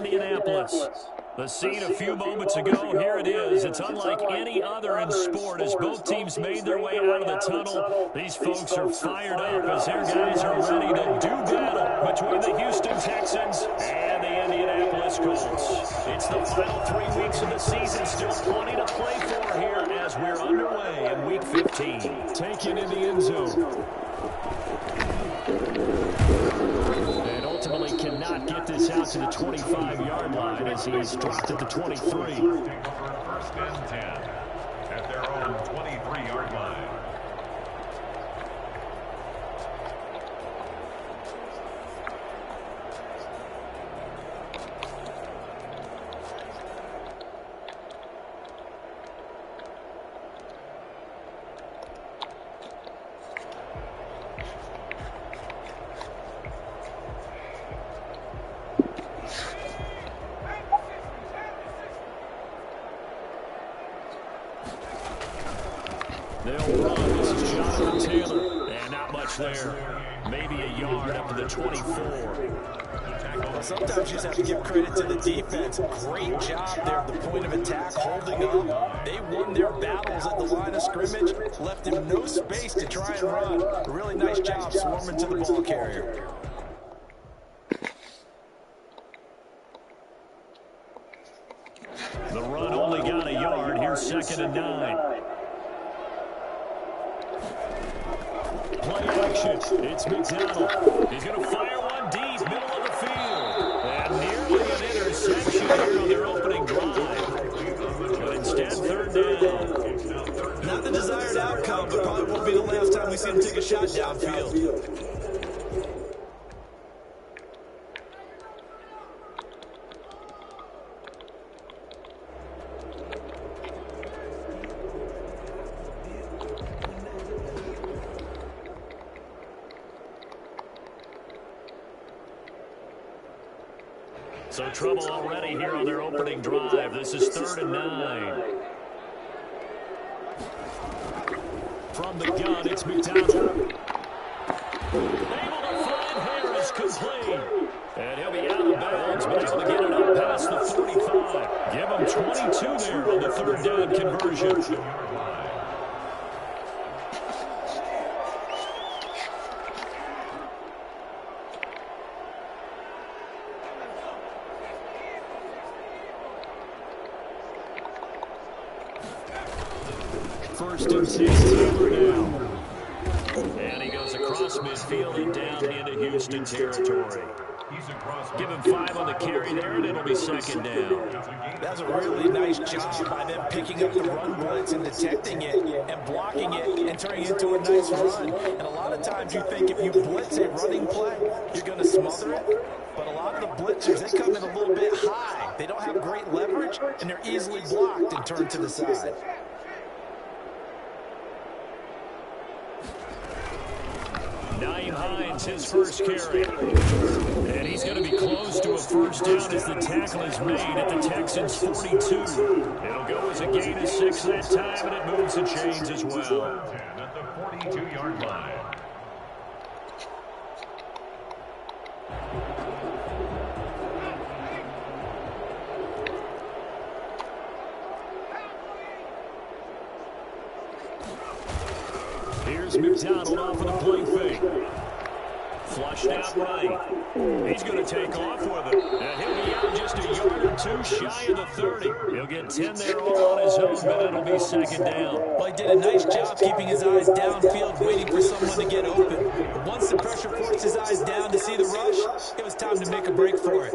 Indianapolis. The scene a few moments ago, here it is. It's unlike any other in sport as both teams made their way out of the tunnel. These folks are fired up as their guys are ready to do battle between the Houston Texans and the Indianapolis Colts. It's the final 3 weeks of the season, still plenty to play for here as we're underway in Week 15. Taken in the end zone. And ultimately cannot get this out to the 25-yard line as he's dropped at the 23. First and 10 at their own 23-yard line. They'll run. This is Jonathan Taylor. And not much there. Maybe a yard up to the 24. Well, sometimes you just have to give credit to the defense. Great job there at the point of attack, holding up. They won their battles at the line of scrimmage, left him no space to try and run. A really nice job swarming to the ball carrier. The run only got a yard. Here's 2nd and 9. Play action. It's McDonald. He's going to fire one deep, middle of the field. And nearly an interception here on their opening drive. But instead, 3rd down. Not the desired outcome, but probably won't be the last time we see him take a shot downfield. So trouble already here on their opening drive. This is 3rd and 9. From the gun, it's McDonald. Able to find Harris, complete. And he'll be out of bounds, but able to get it up past the 45. Give him 22 there on the 3rd down conversion. First and 10, Taylor now. And he goes across midfield and down into Houston territory. Give him 5 on the carry there, and it'll be 2nd down. That's a really nice job by them picking up the run blitz and detecting it and blocking it and turning it into a nice run. And a lot of times you think if you blitz a running play, you're going to smother it. But a lot of the blitzers, they come in a little bit high. They don't have great leverage, and they're easily blocked and turned to the side. Nyheim Hines, his first carry. And he's going to be close to a first down as the tackle is made at the Texans' 42. It'll go as a gain of 6 that time, and it moves the chains as well. At the 42-yard line. Here's McDonald off of the play fake. Flushed out right. He's going to take off with it. And he'll be out just a yard or 2 shy of the 30. He'll get 10 there all on his own, but it'll be 2nd down. Well, he did a nice job keeping his eyes downfield, waiting for someone to get open. But once the pressure forced his eyes down to see the rush, it was time to make a break for it.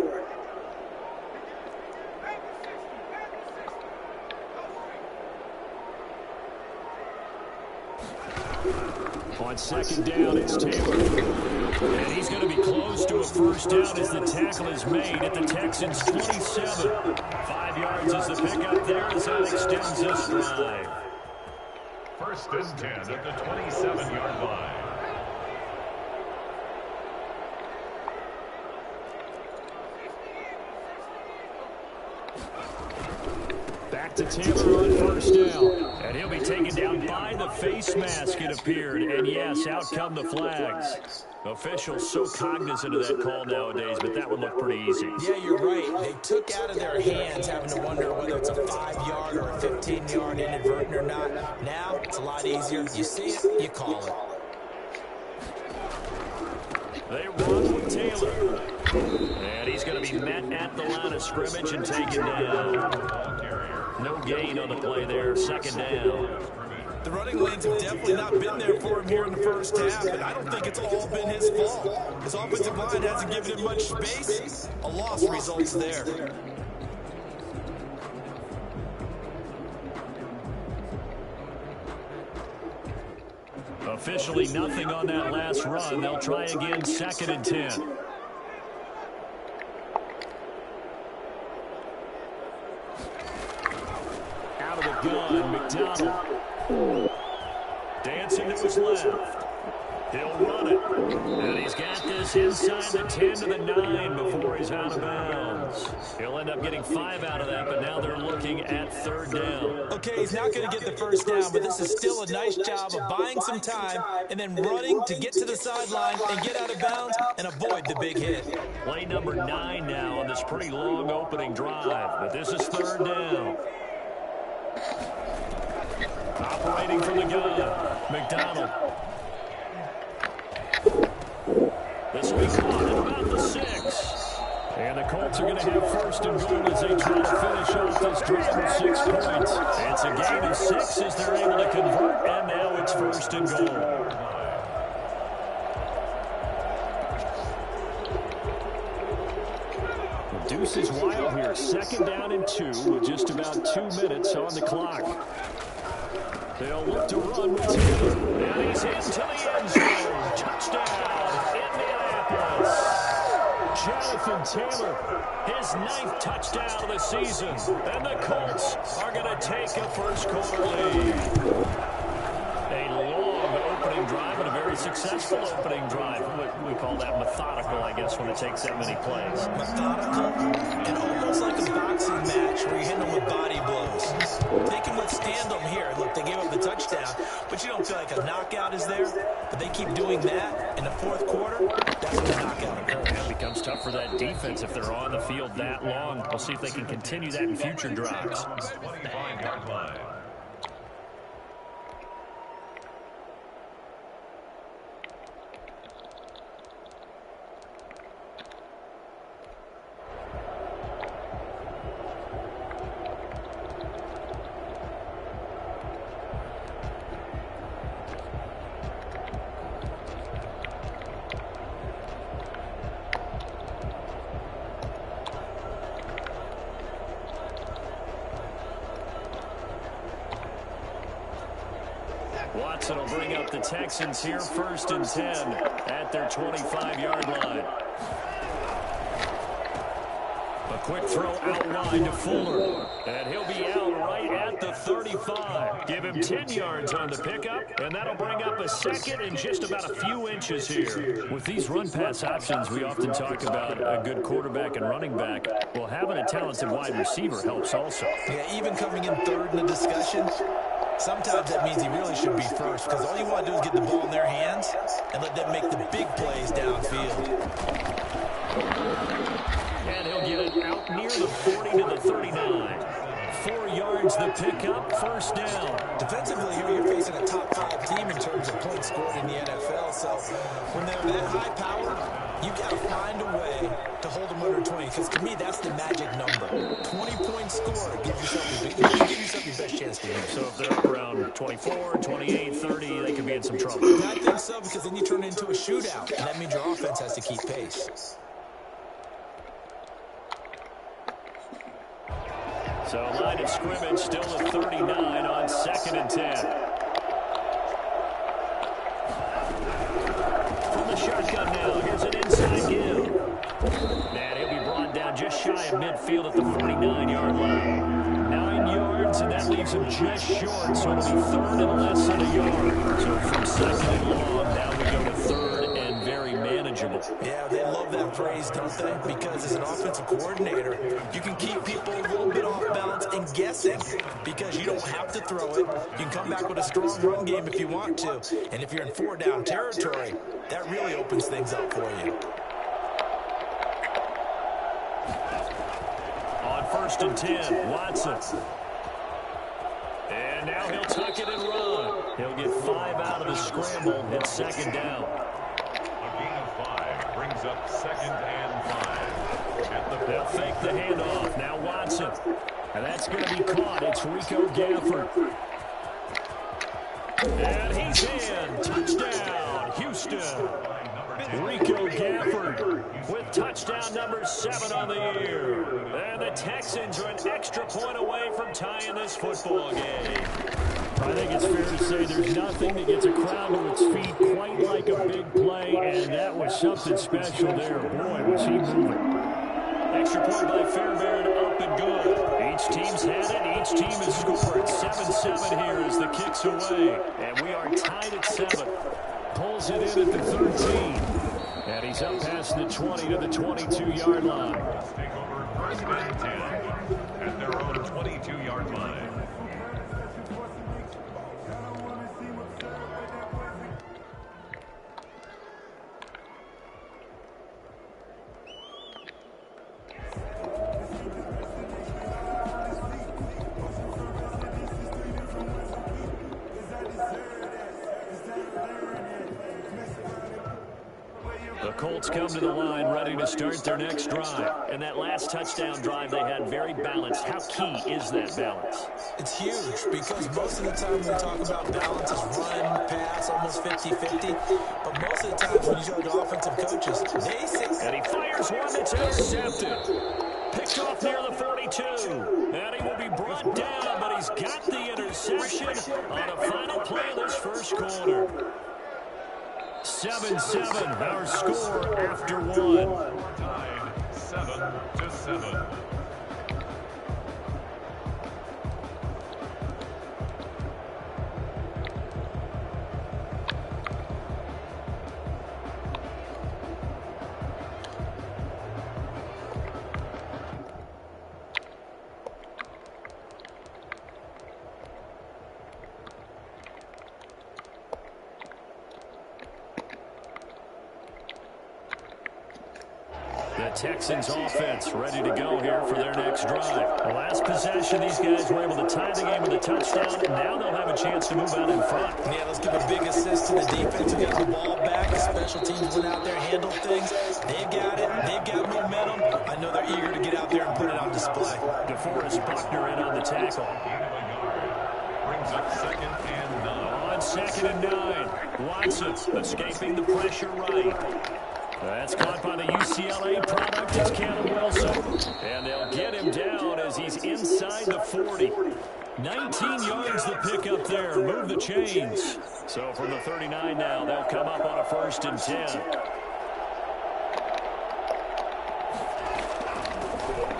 On 2nd down, it's Taylor. And he's going to be close to a first down as the tackle is made at the Texans' 27. 5 yards is the pickup there as that extends this drive. First and 10 at the 27-yard line. Back to Taylor on first down. And he'll be taken down by the face mask, it appeared. And yes, out come the flags. Officials so cognizant of that call nowadays, but that would look pretty easy. Yeah, you're right. They took out of their hands having to wonder whether it's a 5-yard or a 15-yard inadvertent or not. Now, it's a lot easier. You see it, you call it. They run with Taylor. And he's going to be met at the line of scrimmage and taken down. No gain on the play there, second down. The running lanes have definitely not been there for him here in the first half, and I don't think it's all been his fault. His offensive line hasn't given him much space. A loss results there. Officially nothing on that last run. They'll try again, second and 10. Out of the gun, McDonald. Dancing to his left. He'll run it. And he's got this inside the 10 to the 9 before he's out of bounds. He'll end up getting 5 out of that, but now they're looking at third down. Okay, he's not going to get the first down, but this is still a nice job of buying some time and then running to get to the sideline and get out of bounds and avoid the big hit. Play number 9 now on this pretty long opening drive, but this is third down. Operating from the gun, McDonald. This will be caught at about the 6. And the Colts are going to have first and goal as they try to finish off this drive with 6 points. It's a gain of 6 as they're able to convert, and now it's first and goal. Deuce is wild here. Second down and 2 with just about 2 minutes on the clock. They'll look to run with Taylor. And he's into the end zone. Touchdown, Indianapolis. Jonathan Taylor, his 9th touchdown of the season. And the Colts are going to take a first quarter lead. A long opening drive and a very successful opening drive. We call that methodical, I guess, when it takes that many plays. Methodical and almost like a boxing match where you hit them with body blows. They can withstand them here. Look, they gave up the touchdown, but you don't feel like a knockout is there. But they keep doing that in the fourth quarter. That's when the knockout occurs. It becomes tough for that defense if they're on the field that long. We'll see if they can continue that in future drives. 25-yard line. Watson will bring up the Texans here first and 10 at their 25-yard line. A quick throw out wide to Fuller. And he'll be out right at the 35. Give him 10 yards on the pickup, and that'll bring up a second and just about a few inches here. With these run-pass options, we often talk about a good quarterback and running back. Well, having a talented wide receiver helps also. Yeah, even coming in third in the discussion, sometimes that means he really should be first because all you want to do is get the ball in their hands and let them make the big plays downfield. And he'll get it out near the 40 to the 39. 4 yards the pickup, first down. Defensively here, you're facing a top 5 team in terms of points scored in the NFL. So when they're that high power, you got to find a way to hold them under 20. Because to me, that's the magic number. 20-point score gives yourself your best chance to win. So if they're up around 24, 28, 30, they could be in some trouble. And I think so, because then you turn it into a shootout. And that means your offense has to keep pace. So line of scrimmage still at 39 on second and 10. From the shotgun now, here's an inside give. And he'll be brought down just shy of midfield at the 49-yard line. 9 yards, and that leaves him just short, so it'll be third and less than a yard. So from second and long, now we go to third and very manageable. Yeah, they love that phrase, don't they? Because as an offensive coordinator, you can keep people a little bit off balance and guessing because you don't have to throw it. You can come back with a strong run game if you want to. And if you're in 4-down territory, that really opens things up for you. On 1st and 10, Watson. And now he'll tuck it and run. He'll get 5 out of the scramble. It's 2nd down. A gain of 5 brings up 2nd and 5. They'll fake the handoff. Now Watson. And that's going to be caught. It's Rico Gafford. And he's in. Touchdown, Houston. Rico Gafford with touchdown number 7 on the year. And the Texans are an extra point away from tying this football game. I think it's fair to say there's nothing that gets a crowd to its feet quite like a big play, and that was something special there. Boy, was he moving. Extra point by Fairbairn, up and good. Each team's had it. Each team has scored. 7-7 here as the kick's away. And we are tied at 7. Pulls it in at the 13. And he's up past the 20 to the 22-yard line. Take over 1st and 10 at their own 22-yard line. The Colts come to the line ready to start their next drive. And that last touchdown drive they had very balanced. How key is that balance? It's huge because most of the time when we talk about balance is run, pass, almost 50-50. But most of the times when you talk to offensive coaches, they say... And he fires one that's intercepted. Picked off near the 42. And he will be brought down, but he's got the interception on the final play of this first quarter. 7-7, our score after 1. Tied 7-7. The Texans offense ready to go here for their next drive. The last possession, these guys were able to tie the game with a touchdown. Now they'll have a chance to move out in front. Yeah, let's give a big assist to the defense who got the ball back. The special teams went out there, handled things. They've got it. They've got momentum. I know they're eager to get out there and put it on display. DeForest Buckner in on the tackle. Brings up 2nd and 9. On 2nd and 9. Watson escaping the pressure right. That's caught by the UCLA product. It's Caleb Wilson. And they'll get him down as he's inside the 40. 19 yards to pick up there. Move the chains. So from the 39 now, they'll come up on a 1st and 10.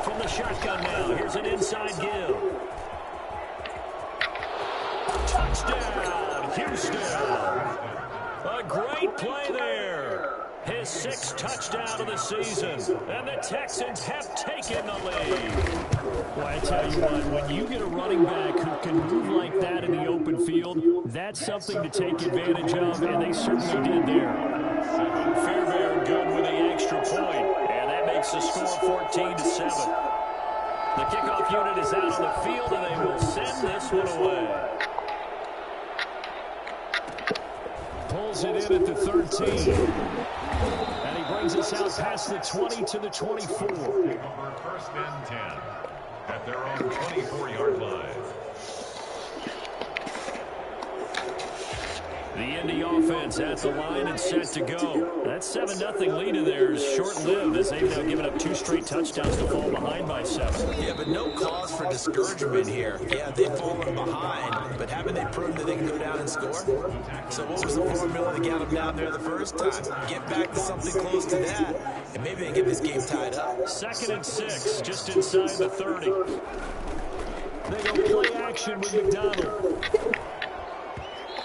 From the shotgun now, here's an inside give. Touchdown, Houston. A great play there. His 6th touchdown of the season, and the Texans have taken the lead. Well, I tell you what, when you get a running back who can move like that in the open field, that's something to take advantage of, and they certainly did there. Fairbairn good with the extra point, and that makes the score 14-7. The kickoff unit is out on the field, and they will send this one away. Pulls it in at the 13. And he brings us out past the 20 to the 24. Take over 1st and 10 at their own 24-yard line. The Indy offense at the line and set to go. That 7-0 lead of theirs is short-lived as they've now given up 2 straight touchdowns to fall behind by 7. Yeah, but no cause for discouragement here. Yeah, they've fallen behind, but haven't they proven that they can go down and score? So what was the formula that got them down there the first time? Get back to something close to that, and maybe they get this game tied up. 2nd and 6, just inside the 30. They go play action with McDonald.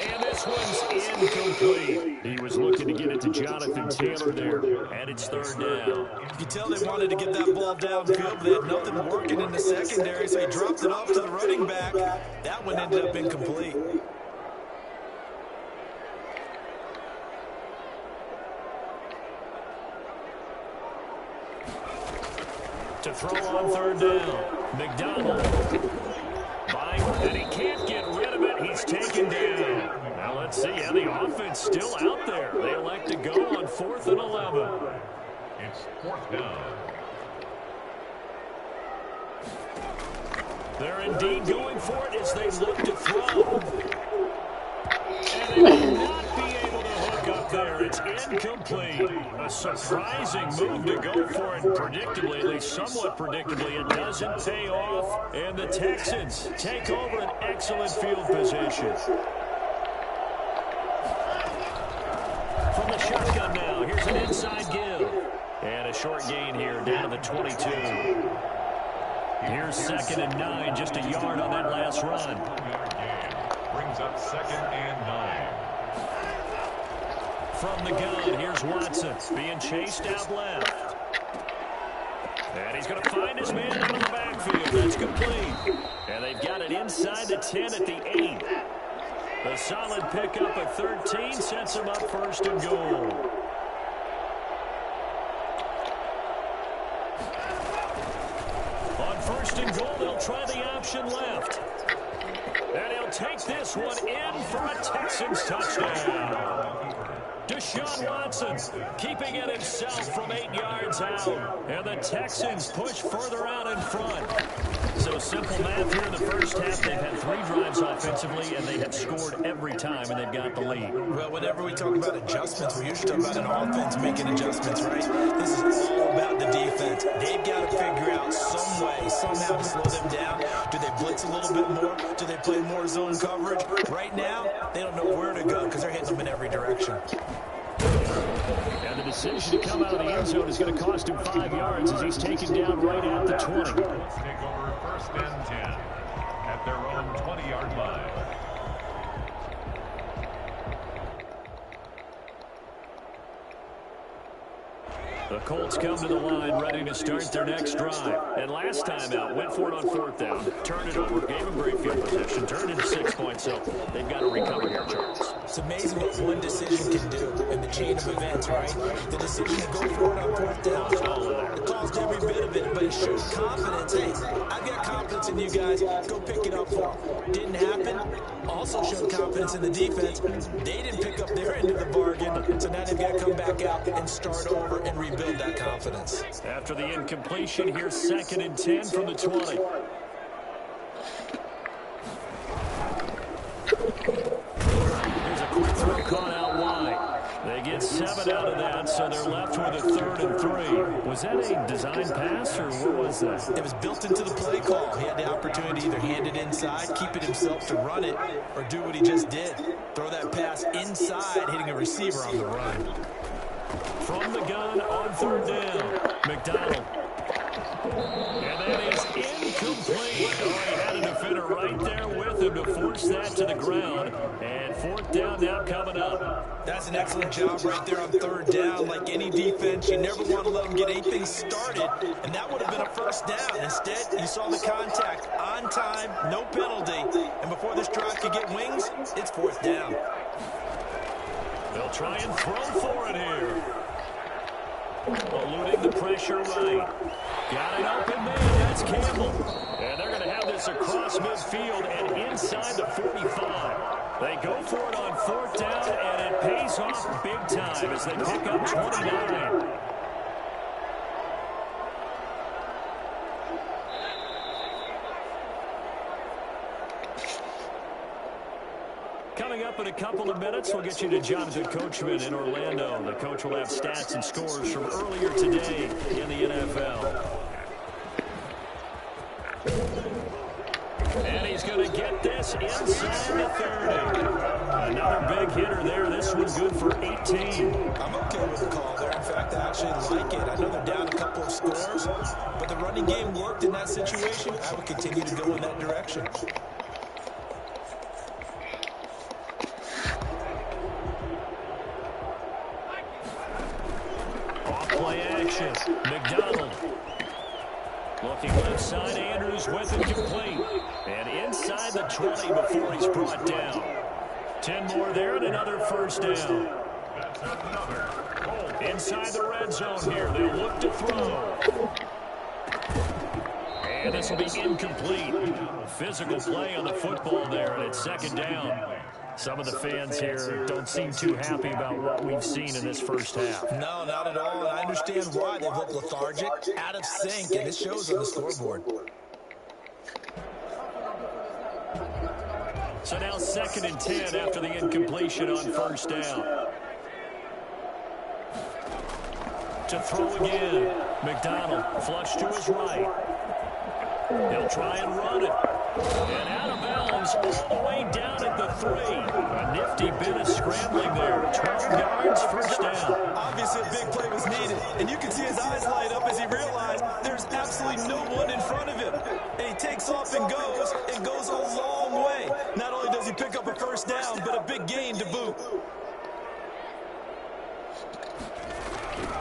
And this This one's incomplete. He was looking to get it to Jonathan Taylor there, and it's third down. You can tell they wanted to get that ball downfield, but they had nothing working in the secondary, so he dropped it off to the running back. That one ended up incomplete. To throw on third down, McDonald. And he can't get rid of it. He's taken down. Now let's see. And the offense still out there. They elect to go on 4th and 11. It's 4th down. They're indeed going for it as they look to throw. And they will not be able to hook up there. It's incomplete. A surprising move to go for it. Predictably, at least somewhat predictably, it doesn't pay off. And the Texans take over an excellent field position. From the shotgun now, here's an inside give. And a short gain here down to the 22. Here's 2nd and 9, just a yard on that last run. Brings up 2nd and 9. From the gun, here's Watson being chased out left. And he's going to find his man out of the backfield. That's complete. And they've got it inside the 10 at the 8. A solid pickup at 13 sets him up 1st and goal. On 1st and goal, they'll try the option left. And he'll take this one in for a Texans touchdown. Deshaun Watson keeping it himself from 8 yards out. And the Texans push further out in front. So simple math here in the first half. They've had 3 drives offensively, and they have scored every time, and they've got the lead. Well, whenever we talk about adjustments, we usually talk about an offense making adjustments, right? This is all about the defense. They've got to figure out some way, somehow to slow them down. Do they blitz a little bit more? Do they play more zone coverage? Right now, they don't know where to go because they're hitting them in every direction. And the decision to come out of the end zone is going to cost him 5 yards as he's taken down right at the 20. Let's take over 1st and 10 at their own 20-yard line. The Colts come to the line ready to start their next drive. And last time out, went for it on 4th down, turned it over, gave him great field position, turned into 6 points, so they've got to recover here, Charles. It's amazing what one decision can do in the chain of events, right? The decision to go for it on 4th down, it caused every bit of it, but it showed confidence. Hey, I've got confidence in you guys. Go pick it up for them. Didn't happen. Also showed confidence in the defense. They didn't pick up their end of the bargain, so now they've got to come back out and start over and rebuild that confidence. After the incompletion, here's 2nd and 10 from the 20. Here's a quick throw caught out wide. They get 7 out of that, so they're left with a 3rd and 3. Was that a design pass, or what was that? It was built into the play call. He had the opportunity to either hand it inside, keep it himself to run it, or do what he just did. Throw that pass inside, hitting a receiver on the run. From the gun on 3rd down, McDonald. And that is incomplete. Oh, he had a defender right there with him to force that to the ground. And 4th down now coming up. That's an excellent job right there on 3rd down. Like any defense, you never want to let them get anything started. And that would have been a 1st down. Instead, you saw the contact on time, no penalty. And before this drive could get wings, it's 4th down. They'll try and throw for it here. Eluding the pressure right. Got an open man. That's Campbell. And they're going to have this across midfield and inside the 45. They go for it on 4th down, and it pays off big time as they pick up 29. Coming up in a couple of minutes, we'll get you to Jonathan Coachman in Orlando. The coach will have stats and scores from earlier today in the NFL. And he's going to get this inside the 30. Another big hitter there. This one's good for 18. I'm okay with the call there. In fact, I actually like it. I know they're down a couple of scores, but the running game worked in that situation. I would continue to go in that direction. action. McDonald. Looking left side, Andrews with it complete. And inside the 20 before he's brought down. 10 more there and another first down. Inside the red zone here, they'll look to throw. And this will be incomplete. Physical play on the football there, and it's second down. Some of the fans here don't seem too happy about what we've seen in this first half. No, not at all, and I understand why. They've looked lethargic, out of sync, and it shows on the scoreboard. So now 2nd and 10 after the incompletion on first down. To throw again. McDonald flush to his right. He'll try and run it. And out of bounds all the way down at the 3. A nifty bit of scrambling there. 12 yards, first down. Obviously, a big play was needed, and you can see his eyes light up as he realized there's absolutely no one in front of him. And he takes off and goes a long way. Not only does he pick up a first down, but a big gain to boot.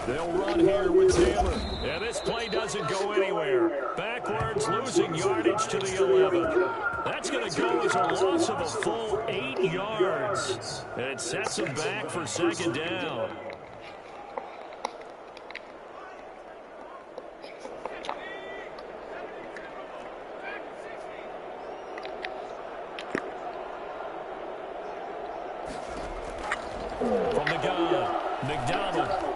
They'll run here with Taylor. And this play doesn't go anywhere. Backwards, losing yardage to the 11. That's going to go as a loss of a full 8 yards. And it sets him back for second down. From the gun, McDonald.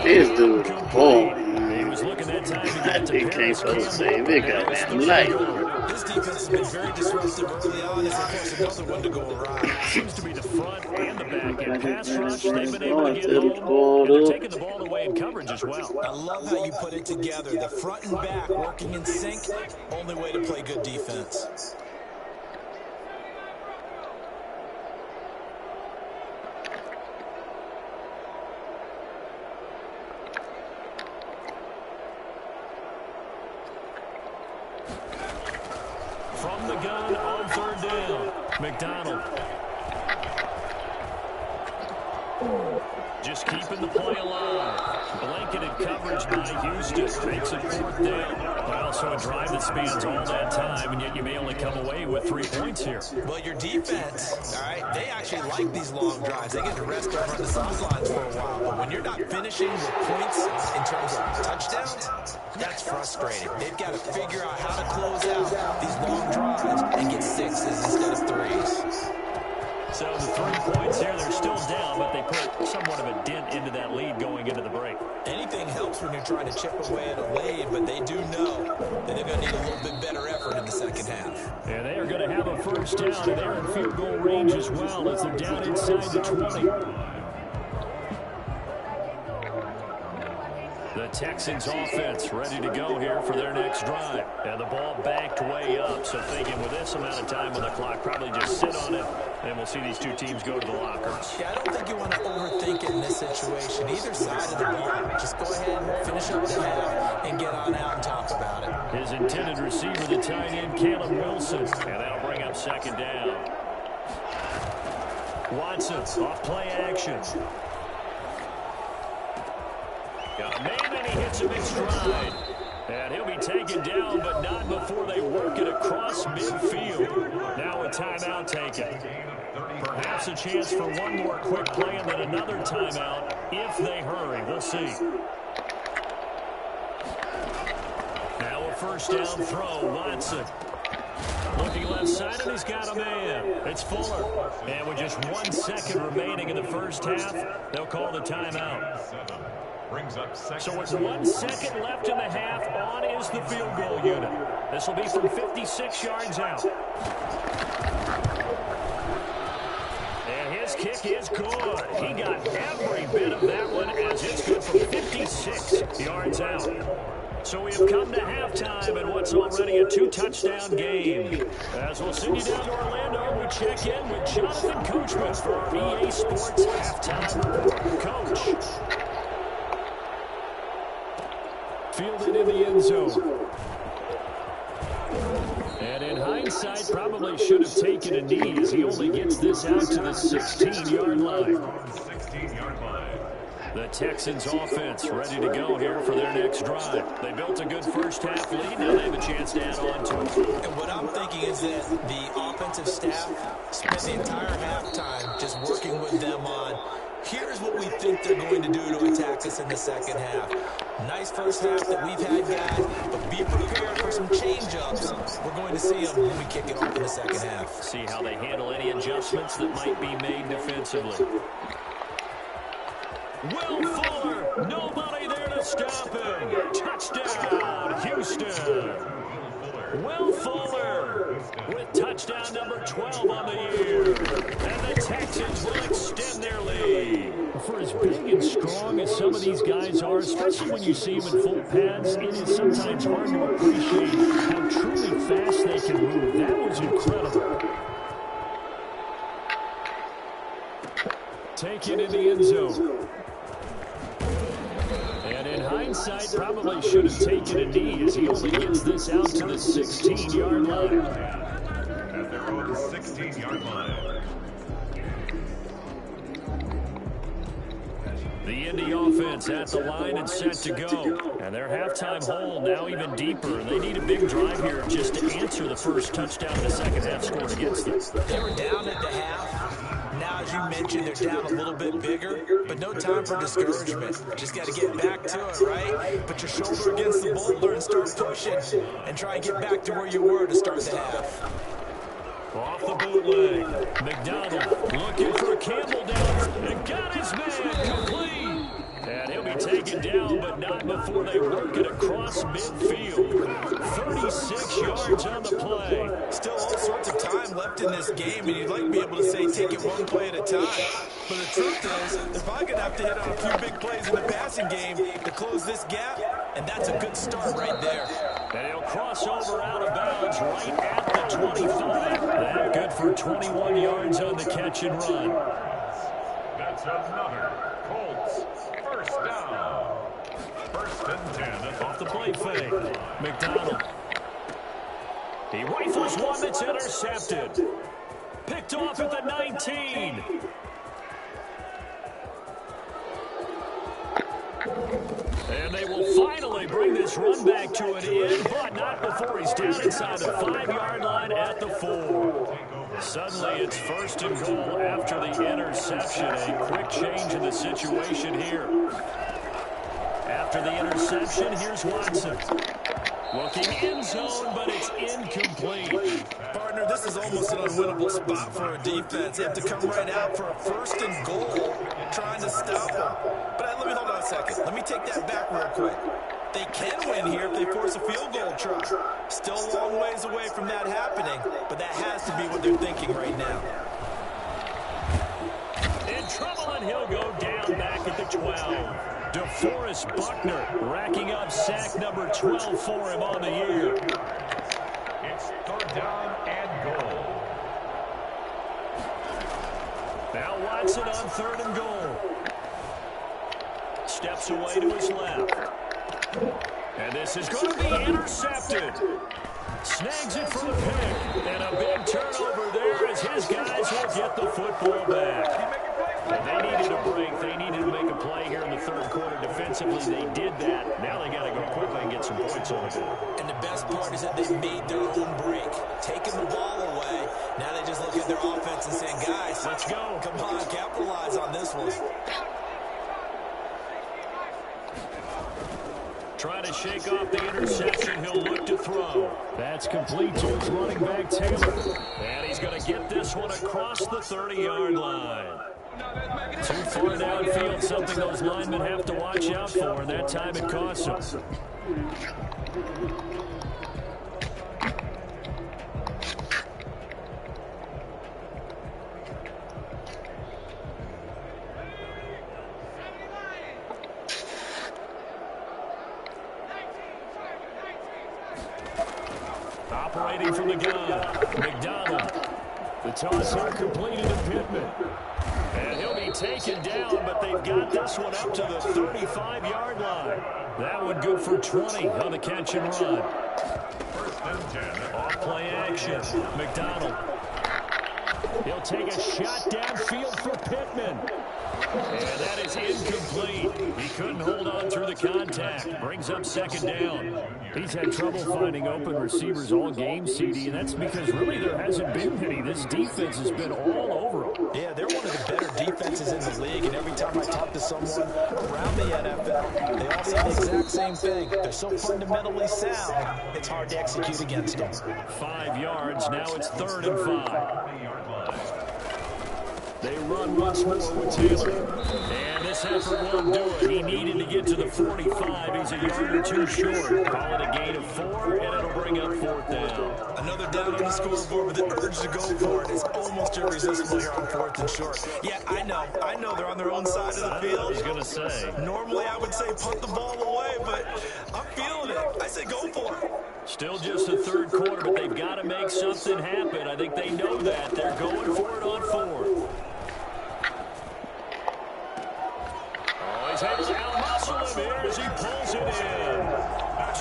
This dude, boy, He was looking that time to get to he can't supposed to save it, goddamn life. This defense has been very disruptive early on as they force another one to go awry. Seems to be the front and the back end pass rush. They've been able to get home, and they're taking the ball away in coverage as well. I love how you put it together. The front and back working in sync. Only way to play good defense. From the gun on third down, McDonald. Just keeping the play alive. Blanketed coverage by Houston. Makes it fourth down. Well, so a drive that spans all that time, and yet you may only come away with 3 points here. Well, your defense, all right, they actually like these long drives. They get to rest over on the sidelines for a while. But when you're not finishing with points in terms of touchdowns, that's frustrating. They've got to figure out how to close out these long drives and get 6s instead of 3s. So the 3 points here, they're still down, but they put somewhat of a dent into that lead going into the break. Anything helps when you're trying to chip away at a lead, but they do know that they're going to need a little bit better effort in the second half. And they are going to have a first down, and they're in field goal range as well as they're down inside the 20. The Texans offense ready to go here for their next drive. And the ball backed way up. So thinking with this amount of time on the clock, probably just sit on it. And we'll see these two teams go to the lockers. Yeah, I don't think you want to overthink it in this situation. Either side of the ball. Just go ahead and finish up the half and get on out and talk about it. His intended receiver, the tight end, Caleb Wilson. And that'll bring up second down. Watson off play action. Got a man, and he hits him in stride. And he'll be taken down, but not before they work it across midfield. Now a timeout taken. Perhaps a chance for one more quick play and then another timeout if they hurry. We'll see. Now a first down throw. Watson. Looking left side, and he's got a man. It's Fuller. And with just 1 second remaining in the first half, they'll call the timeout. So with 1 second left in the half, on is the field goal unit. This will be from 56 yards out. And his kick is good. He got every bit of that one as it's good from 56 yards out. So we have come to halftime in what's already a 2-touchdown game. As we'll send you down to Orlando, we check in with Jonathan Coachman for our EA Sports Halftime Report. Coach. Fielded in the end zone. And in hindsight, probably should have taken a knee as he only gets this out to the 16-yard line. 16-yard line. The Texans offense ready to go here for their next drive. They built a good first half lead. Now they have a chance to add on to it. And what I'm thinking is that the offensive staff spent the entire halftime just working with them on, here's what we think they're going to do to attack us in the second half. Nice first half that we've had, guys, but be prepared for some change-ups. We're going to see them when we kick it off in the second half. See how they handle any adjustments that might be made defensively. Will Fuller, nobody there to stop him. Touchdown, Houston. Will Fuller with touchdown number 12 on the year. And the Texans will extend their lead. For as big and strong as some of these guys are, especially when you see them in full pads, it is sometimes hard to appreciate how truly fast they can move. That was incredible. Taken in the end zone. And in hindsight, probably should have taken a knee as he only gets this out to the 16-yard line. At their own 16-yard line. The Indy offense at the line and set to go. And their halftime hole now even deeper. They need a big drive here just to answer the first touchdown in the second half scored against them. They were down at the half. Now, as you mentioned, they're down a little bit bigger, but no time for discouragement. Just got to get back to it, right? Put your shoulder against the boulder and start pushing and try and get back to where you were to start the half. Off the bootleg. McDonald looking for Campbell down and got his man complete. And he'll be taken down, but not before they work it across midfield. 36 yards on the play. Still all sorts of time left in this game, and you'd like to be able to say take it one play at a time. But the truth is, they're probably going to have to hit on a few big plays in the passing game to close this gap, and that's a good start right there. And he'll cross over out of bounds right at the 25. That good for 21 yards on the catch and run. That's another Colts first down. First and 10. Off the play fake. McDonald. He rifles one that's intercepted. Picked off at the 19. And they will finally bring this run back to an end, but not before he's down inside the 5-yard line at the 4. Suddenly it's first and goal after the interception. A quick change in the situation here. After the interception, here's Watson. Looking end zone, but it's incomplete. Partner, this is almost an unwinnable spot for a defense. They have to come right out for a first and goal, trying to stop them. But let me hold on a second. Let me take that back real quick. They can win here if they force a field goal try. Still a long ways away from that happening, but that has to be what they're thinking right now. In trouble, and he'll go down back at the 12. DeForest Buckner racking up sack number 12 for him on the year. It's third down and goal. Now Watson on third and goal. Steps away to his left. And this is going to be intercepted. Snags it for the pick. And a big turnover there as his guys will get the football back. And they needed a break. They needed to make a play here in the third quarter defensively. They did that. Now they got to go quickly and get some points on the board. And the best part is that they made their own break, taking the ball away. Now they just look at their offense and saying, guys, let's go. Come on, capitalize on this one. Trying to shake off the interception. He'll look to throw. That's complete to his running back, Taylor. And he's going to get this one across the 30-yard line. Too far downfield, something those linemen have to watch out for, and that time it costs them. Operating from the gun, McDonald. The toss are completed to Pittman. And he'll be taken down, but they've got this one up to the 35-yard line. That one good for 20 on the catch and run. First and 10. Off play action. McDonald. He'll take a shot downfield for Pittman. And that is incomplete. He couldn't hold on through the contact. Brings up second down. He's had trouble finding open receivers all game, CD, and that's because really there hasn't been many. This defense has been all over them. Yeah, they're one of the better defenses in the league, and every time I talk to someone around the NFL, they all say the exact same thing. They're so fundamentally sound, it's hard to execute against them. 5 yards. Now it's 3rd and 5. They run once more with Taylor. And this effort won't do it. He needed to get to the 45. He's a yard or two short. Call it a gain of 4, and it'll bring up 4th down. Another down on the scoreboard with the urge to go for it is almost irresistible here on 4th and short. Yeah, I know they're on their own side of the field. I was going to say. Normally I would say punt the ball away, but I'm feeling it. I say go for it. Still just the 3rd quarter, but they've got to make something happen. I think they know that. They're going for it on 4th. He's had to out-muscle him here as he pulls it in.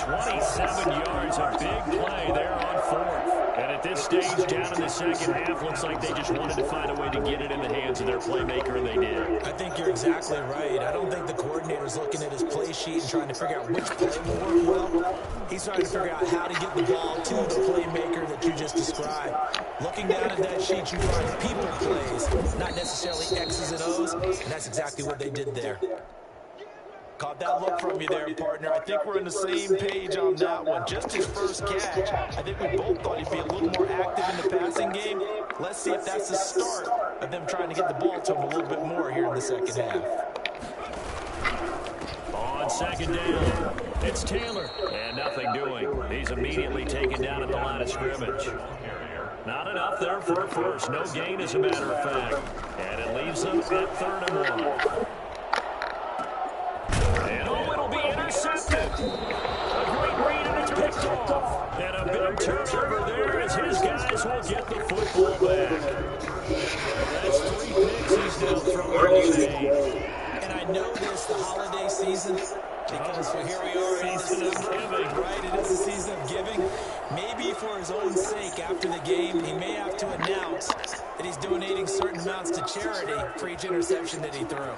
27 yards, a big play there on 4th. And at this stage, down in the second half, looks like they just wanted to find a way to get it in the hands of their playmaker, and they did. I think you're exactly right. I don't think the coordinator's looking at his play sheet and trying to figure out which play will work well. He's trying to figure out how to get the ball to the playmaker that you just described. Looking down at that sheet, you find people plays, not necessarily X's and O's, and that's exactly what they did there. Caught that look from you there, partner. I think we're on the same page on that one. Just his first catch. I think we both thought he'd be a little more active in the passing game. Let's see if that's the start of them trying to get the ball to him a little bit more here in the second half. On second down, it's Taylor. And nothing doing. He's immediately taken down at the line of scrimmage. Not enough there for a first. No gain, as a matter of fact. And it leaves them at 3rd and 1. Intercepted. A great read, and it's picked off. And a big turnover there as his guys will get the football back. That's 3 picks he's now thrown today. And I know this, the holiday season, because here we are in the season of giving, right? It is a season of giving. Maybe for his own sake after the game, he may have to announce that he's donating certain amounts to charity for each interception that he threw.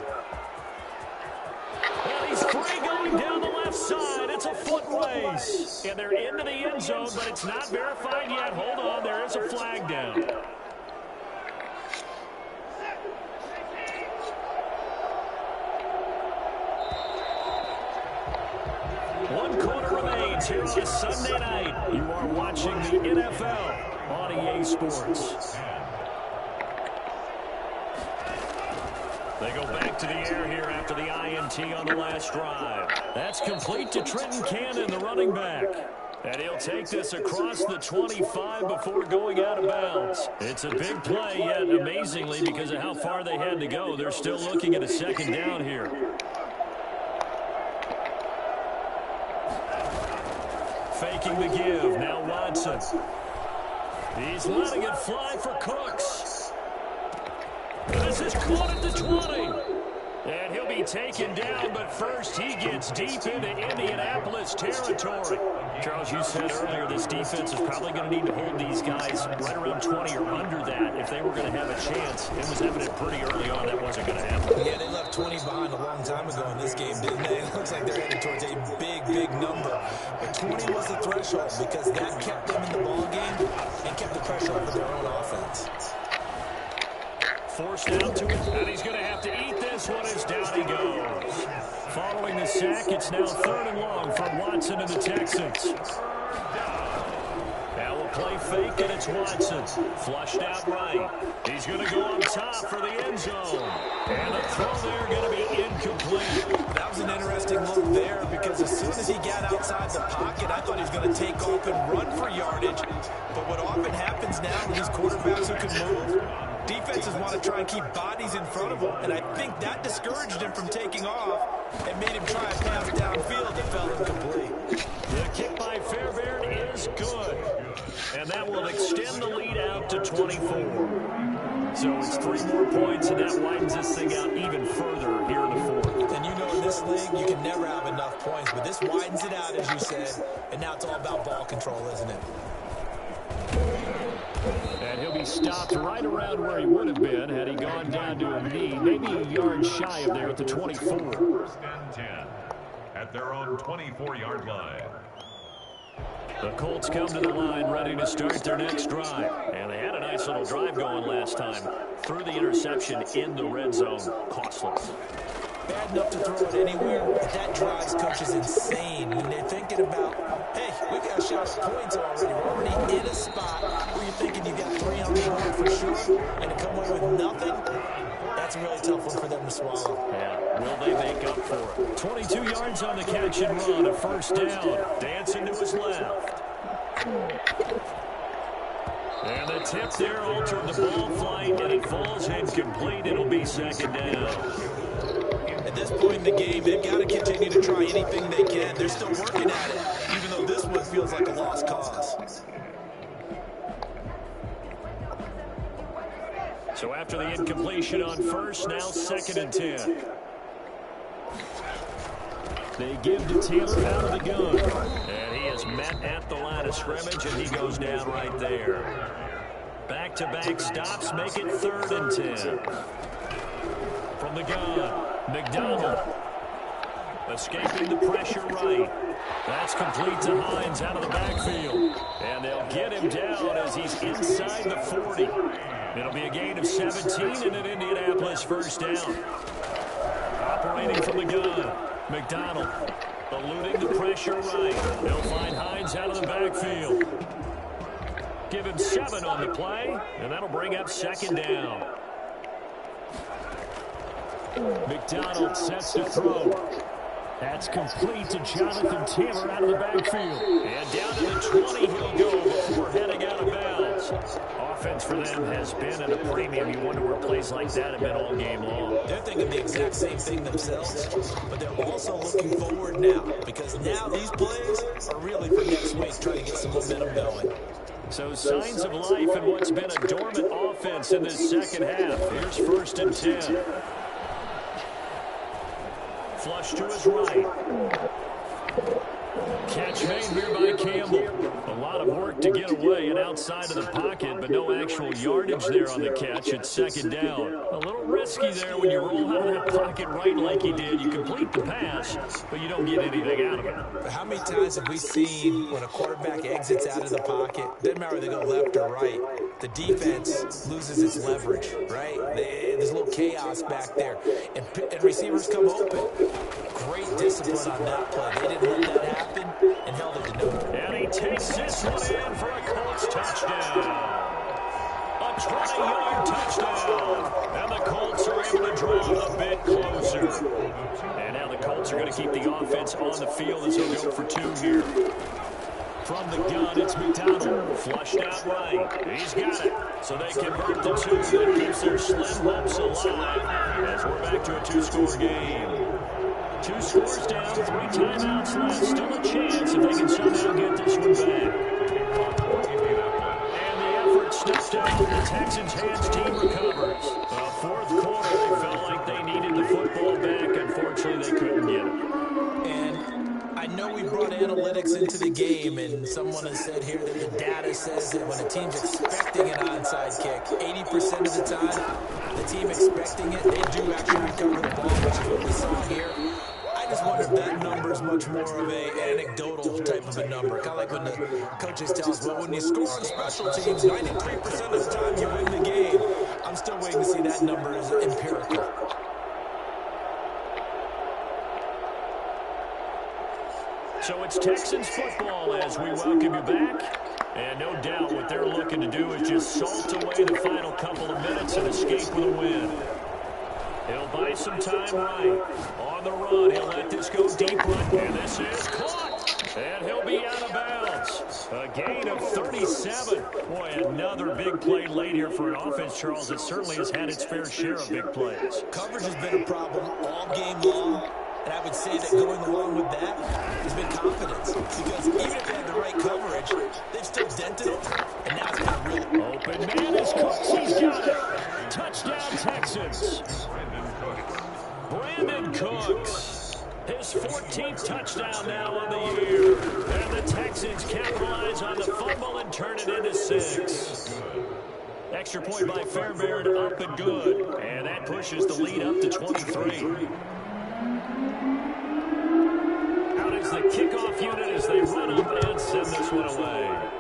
Well, he's free going down the left side. It's a foot race. And they're into the end zone, but it's not verified yet. Hold on, there is a flag down. One quarter remains here on a Sunday night. You are watching the NFL on EA Sports. They go back to the air here after the INT on the last drive. That's complete to Trenton Cannon, the running back. And he'll take this across the 25 before going out of bounds. It's a big play, yet amazingly, because of how far they had to go, they're still looking at a second down here. Faking the give. Now Watson. He's letting it fly for Cooks. This is caught at the 20. And he'll be taken down, but first he gets deep into Indianapolis territory. Charles, you said earlier this defense is probably going to need to hold these guys right around 20 or under that if they were going to have a chance. It was evident pretty early on that wasn't going to happen. Yeah, they left 20 behind a long time ago in this game, didn't they? It looks like they're headed towards a big number. But 20 was the threshold because that kept them in the ball game and kept the pressure over their own offense. Forced out to it, and he's going to have to eat this one as down he goes. Following the sack, it's now 3rd and long from Watson and the Texans. Now we'll play fake, and it's Watson. Flushed out right. He's going to go on top for the end zone. And the throw there going to be incomplete. That was an interesting look there because as soon as he got outside the pocket, I thought he was going to take off and run for yardage. But what often happens now with these quarterbacks who can move, defenses want to try and keep bodies in front of him, and I think that discouraged him from taking off and made him try a pass downfield that fell incomplete. The kick by Fairbairn is good, and that will extend the lead out to 24. So it's 3 more points, and that widens this thing out even further here in the 4th. And you know in this league, you can never have enough points, but this widens it out, as you said, and now it's all about ball control, isn't it? And he'll be stopped right around where he would have been had he gone down to a knee, maybe a yard shy of there at the 24. First and 10 at their own 24-yard line. The Colts come to the line ready to start their next drive. And they had a nice little drive going last time. Threw the interception in the red zone. Costless. Bad enough to throw it anywhere, but that drives coaches insane when they're thinking about, hey, we got a shot at points already. We're already in a spot where you're thinking you got 3 on the board for sure, and to come away with nothing, that's a really tough one for them to swallow. Yeah, will they make up for it? 22 yards on the catch and run, a first down. Dancing to his left. And the tip there altered the ball flight, and it falls incomplete. It'll be second down. At this point in the game, they've got to continue to try anything they can. They're still working at it, even though this one feels like a lost cause. So after the incompletion on first, now second and 10. They give to Taylor out of the gun. And he is met at the line of scrimmage, and he goes down right there. Back-to-back stops make it third and 10. From the gun, McDonald. Escaping the pressure right. That's complete to Hines out of the backfield. And they'll get him down as he's inside the 40. It'll be a gain of 17 and an Indianapolis first down. Operating from the gun, McDonald. Eluding the pressure right. They'll find Hines out of the backfield. Give him 7 on the play, and that'll bring up second down. McDonald sets to throw. That's complete to Jonathan Taylor out of the backfield. And down to the 20 he'll go before heading out of bounds. Offense for them has been at a premium. You wonder where plays like that have been all game long. They're thinking the exact same thing themselves, but they're also looking forward now, because now these plays are really for next week, trying to get some momentum going. So signs of life in what's been a dormant offense in this second half. Here's first and 10. Flush to his right. Catch made here by Campbell. A lot of work to get away and outside of the pocket, but no actual yardage there on the catch. It's second down. A little risky there when you roll out of that pocket right like he did. You complete the pass, but you don't get anything out of it. But how many times have we seen when a quarterback exits out of the pocket, doesn't matter whether they go left or right, the defense loses its leverage, right? There's a little chaos back there, and receivers come open. Great discipline on that play. They didn't let that happen and held it to no. And he takes this one in for a Colts touchdown. A 20-yard touchdown. And the Colts are able to draw a bit closer. And now the Colts are going to keep the offense on the field as they'll go for 2 here. From the gun, it's McDonald. Flushed out right. He's got it. So they convert the 2. That keeps their slim hopes alive as we're back to a 2-score game. 2 scores down, 3 timeouts left. Still a chance if they can somehow get this one back. And the effort snuffed out. The Texans' hands team recovers. Fourth quarter, they felt like they needed the football back. Unfortunately, they couldn't get it. And I know we brought analytics into the game, and someone has said here that the data says that when a team's expecting an onside kick, 80% of the time, the team expecting it, they do actually recover the ball, which is what we saw here. I just wonder if that number is much more of an anecdotal type of a number. Kind of like when the coaches tell us, well, when you score on special teams, 93% of the time you win the game. I'm still waiting to see that number as empirical. So it's Texans football as we welcome you back. And no doubt what they're looking to do is just salt away the final couple of minutes and escape with a win. He'll buy some time right. On the run, he'll let this go deep right. And this is caught. And he'll be out of bounds. A gain of 37. Boy, another big play late here for an offense, Charles, that certainly has had its fair share of big plays. Coverage has been a problem all game long. And I would say that going along with that has been confidence. Because even if they had the right coverage, they've still dented it. And now it's been a real open man is Cooks. He's got it. Touchdown, Texans. Brandon Cooks. His 14th touchdown now on the year. And the Texans capitalize on the fumble and turn it into 6. extra point by Fairbairn, up and good. And that pushes the lead up to 23. Out is the kickoff unit as they run up and send this one away.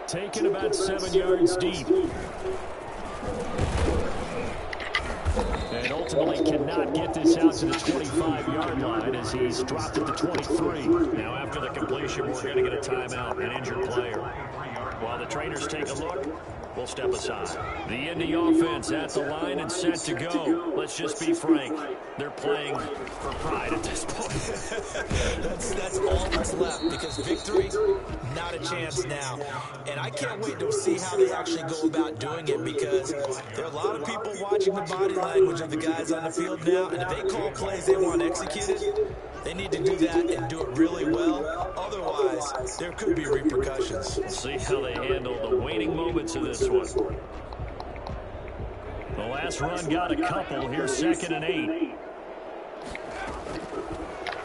Taken about 7 yards deep. And ultimately cannot get this out to the 25-yard line as he's dropped at the 23. Now after the completion, we're going to get a timeout, an injured player. While the trainers take a look, we'll step aside. The Indy offense at the line and set to go. Let's just be frank. They're playing for pride at this point. that's all that's left because victory, not a chance now. And I can't wait to see how they actually go about doing it because there are a lot of people watching the body language of the guys on the field now. And if they call plays they want executed, they need to do that and do it really well. Otherwise, there could be repercussions. We'll see how they handle the waning moments of this one. The last run got a couple. Here's 2nd and 8.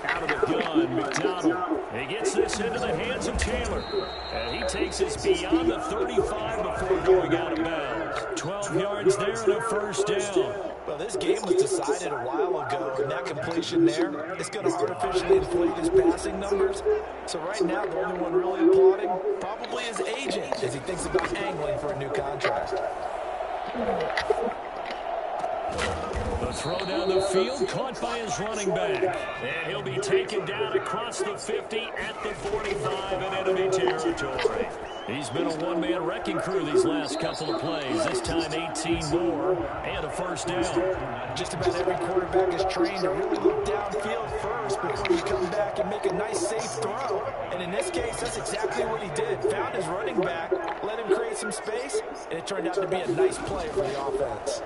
Out of the gun, McDonald. He gets this into the hands of Taylor. And he takes us beyond the 35 before going out of bounds. 12 yards there and a first down. Well, this game was decided a while ago, and that completion there is going to artificially inflate his passing numbers. So right now, the only one really applauding probably his agent as he thinks about angling for a new contract. The throw down the field, caught by his running back. And he'll be taken down across the 50 at the 45 in enemy territory. He's been a one-man wrecking crew these last couple of plays. This time 18 more and a first down. Just about every quarterback is trained to really look downfield first before you come back and make a nice, safe throw. And in this case, that's exactly what he did. Found his running back, let him create some space, and it turned out to be a nice play for the offense.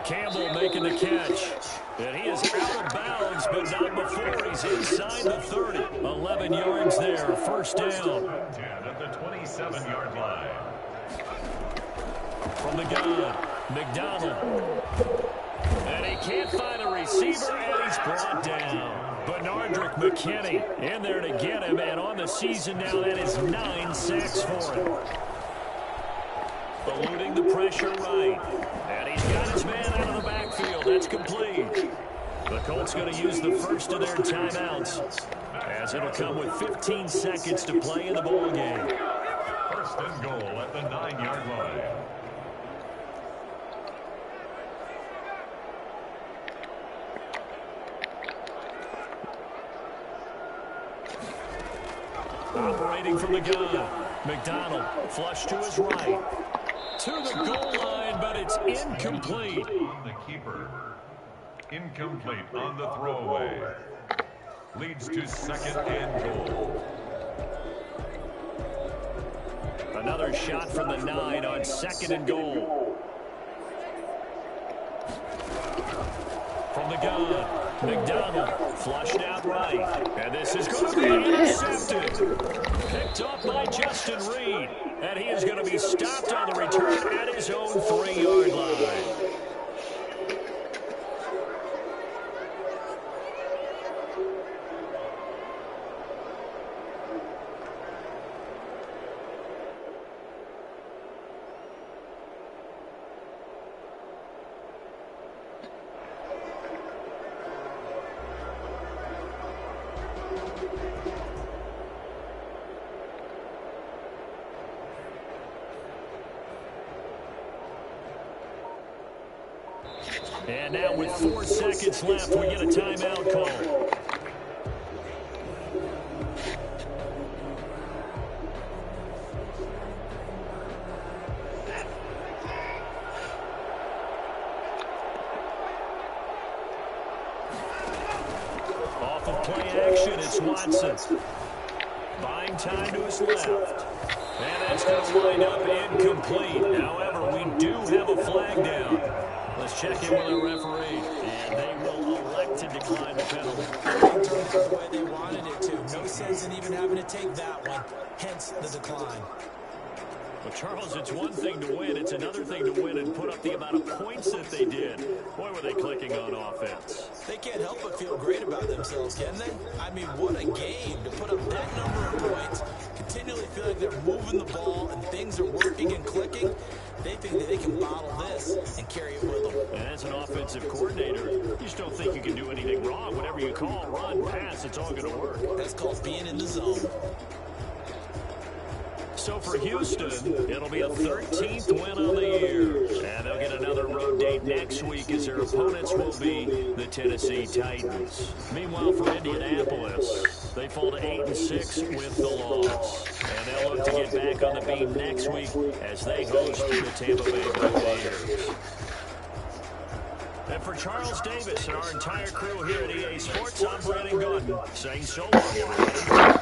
Campbell making the catch. And he is out of bounds, but not before he's inside the 30. 11 yards there, first down. 10 at the 27-yard line. From the gun, McDonald. And he can't find a receiver, and he's brought down. Bernardrick McKinney in there to get him, and on the season now, that is 9 sacks for him. Eluding the pressure right. And he's got his man out of the backfield. That's complete. The Colts going to use the first of their timeouts as it'll come with 15 seconds to play in the ball game. First and goal at the 9-yard line. Operating from the gun. McDonald flush to his right. To the goal line, but it's incomplete. On the keeper. Incomplete on the throwaway. Leads to 2nd and goal. Another shot from the 9 on 2nd and goal. From the gun, McDonald flushed out right. And this is going to be intercepted. Picked up by Justin Reed. And he is going to be stopped on the return at his own 3-yard line. And now with 4 seconds left, we get a timeout call. Off of play action, it's Watson. Buying time to his left. And that's going to wind up incomplete. However, we do have a flag down. Let's check in with our referee. And they will elect to decline the penalty. They turned it the way they wanted it to. No sense in even having to take that one. Hence the decline. Well, Charles, it's one thing to win. It's another thing to win and put up the amount of points that they did. Boy, were they clicking on offense. They can't help but feel great about themselves, can they? I mean, what a game to put up that number of points. continually feel like they're moving the ball and things are working and clicking, they think that they can bottle this and carry it with them. And as an offensive coordinator, you just don't think you can do anything wrong. Whatever you call, run, pass, it's all going to work. That's called being in the zone. So for Houston, it'll be a 13th win on the year. And they'll get another road date next week as their opponents will be the Tennessee Titans. Meanwhile, for Indianapolis, they fall to 8-6 with the loss. And they'll look to get back on the beam next week as they host the Tampa Bay Buccaneers. And for Charles Davis and our entire crew here at EA Sports, I'm Brandon Gordon saying so long, everybody.